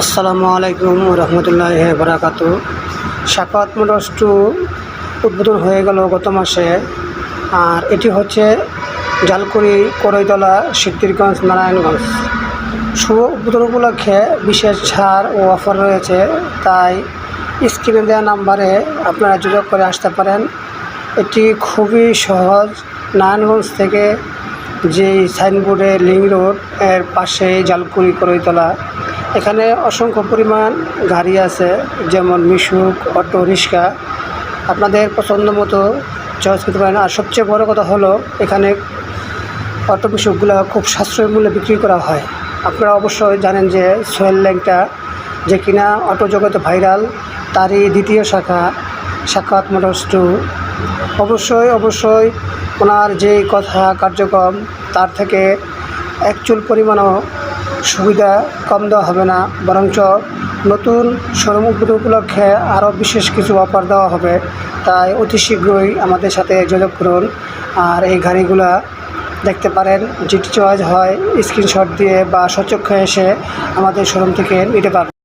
আসসালামু আলাইকুম রহমতুল্লাহি বারাকাতু। সাখাওয়াত মোটরস 2 উদ্বোধন হয়ে গেল গত মাসে। আর এটি হচ্ছে জালকুড়ি করইতলা সিদ্ধিরগঞ্জ নারায়ণগঞ্জ। শুভ উদ্বোধন উপলক্ষে বিশেষ ছাড় ও অফার রয়েছে, তাই স্ক্রিনে দেওয়া নাম্বারে আপনারা যোগাযোগ করে আসতে পারেন। এটি খুবই সহজ। নারায়ণগঞ্জ থেকে যেই সাইনবোর্ডে লিং রোড এর পাশেই জালকুড়ি করইতলা। এখানে অসংখ্য পরিমাণ গাড়ি আছে, যেমন মিশুক, অটো রিক্সা। আপনাদের পছন্দ মতো চয়েস করতে পারেন। আর সবচেয়ে বড় কথা হলো, এখানে অটো মিশুকগুলো খুব সাশ্রয়ী মূল্যে বিক্রি করা হয়। আপনারা অবশ্যই জানেন যে সোহেল ল্যাংটা, যে কিনা অটো জগতে ভাইরাল, তারই দ্বিতীয় শাখা সাখাওয়াত মোটরস 2। অবশ্যই ওনার যেই কথা কার্যক্রম, তার থেকে এক চুল পরিমাণও সুবিধা কম দেওয়া হবে না, বরঞ্চ নতুন শোরুম উদ্বোধন উপলক্ষে আরও বিশেষ কিছু অফার দেওয়া হবে। তাই অতি শীঘ্রই আমাদের সাথে যোগাযোগ করুন। আর এই গাড়িগুলা দেখতে পারেন, যেটি চয়েস হয় স্ক্রিনশট দিয়ে বা স্বচক্ষে এসে আমাদের শোরুম থেকে নিতে পারবেন।